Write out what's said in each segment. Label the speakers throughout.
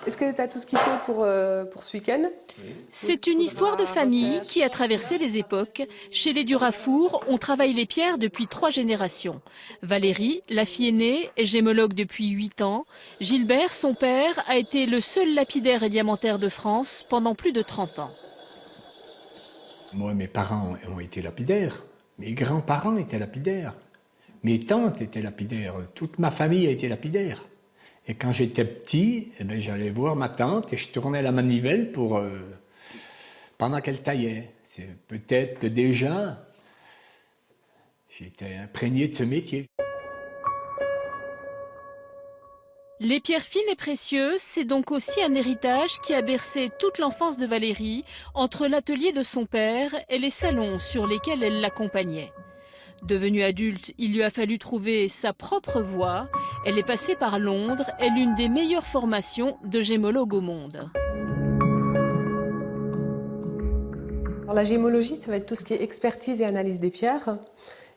Speaker 1: Est-ce que tu as tout ce qu'il faut pour ce week-end?
Speaker 2: C'est une histoire de famille qui a traversé les époques. Chez les Durafour, on travaille les pierres depuis 3 générations. Valérie, la fille aînée, est gémologue depuis 8 ans. Gilbert, son père, a été le seul lapidaire et diamantaire de France pendant plus de 30 ans.
Speaker 3: Moi, mes parents ont été lapidaires. Mes grands-parents étaient lapidaires. Mes tantes étaient lapidaires. Toute ma famille a été lapidaire. Et quand j'étais petit, eh bien, j'allais voir ma tante et je tournais la manivelle pendant qu'elle taillait. C'est peut-être que déjà, j'étais imprégné de ce métier.
Speaker 2: Les pierres fines et précieuses, c'est donc aussi un héritage qui a bercé toute l'enfance de Valérie, entre l'atelier de son père et les salons sur lesquels elle l'accompagnait. Devenue adulte, il lui a fallu trouver sa propre voie. Elle est passée par Londres et l'une des meilleures formations de gémologue au monde.
Speaker 1: Alors, la gémologie, ça va être tout ce qui est expertise et analyse des pierres.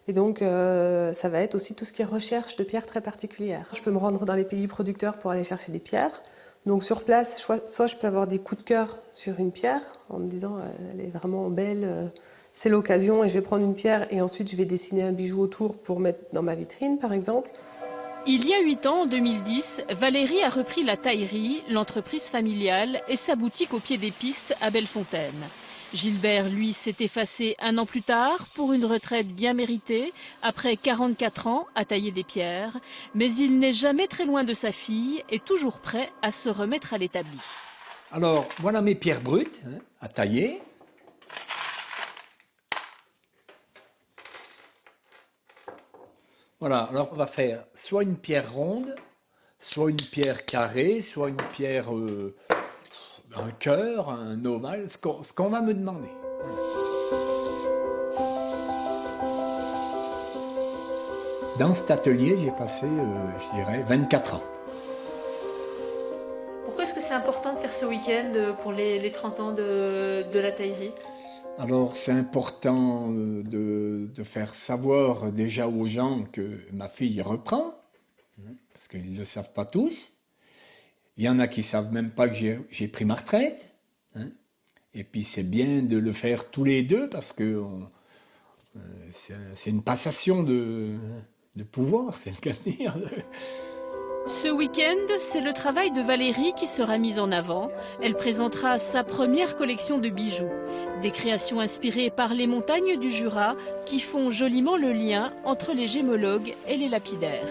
Speaker 1: Et donc, ça va être aussi tout ce qui est recherche de pierres très particulières. Je peux me rendre dans les pays producteurs pour aller chercher des pierres. Donc, sur place, soit je peux avoir des coups de cœur sur une pierre en me disant elle est vraiment belle. C'est l'occasion et je vais prendre une pierre et ensuite je vais dessiner un bijou autour pour mettre dans ma vitrine par exemple.
Speaker 2: Il y a 8 ans, en 2010, Valérie a repris la taillerie, l'entreprise familiale et sa boutique au pied des pistes à Bellefontaine. Gilbert, lui, s'est effacé 1 an plus tard pour une retraite bien méritée, après 44 ans à tailler des pierres. Mais il n'est jamais très loin de sa fille et toujours prêt à se remettre à l'établi.
Speaker 3: Alors, voilà mes pierres brutes à tailler. Voilà, alors on va faire soit une pierre ronde, soit une pierre carrée, soit une pierre, un cœur, un ovale, ce qu'on va me demander. Dans cet atelier, j'ai passé, je dirais, 24 ans.
Speaker 2: Pourquoi est-ce que c'est important de faire ce week-end pour les 30 ans de la taillerie ?
Speaker 3: Alors, c'est important de faire savoir déjà aux gens que ma fille reprend, parce qu'ils ne le savent pas tous. Il y en a qui ne savent même pas que j'ai pris ma retraite. Et puis, c'est bien de le faire tous les deux, parce que c'est une passation de pouvoir, c'est le cas de dire.
Speaker 2: Ce week-end, c'est le travail de Valérie qui sera mis en avant. Elle présentera sa première collection de bijoux. Des créations inspirées par les montagnes du Jura qui font joliment le lien entre les gémologues et les lapidaires.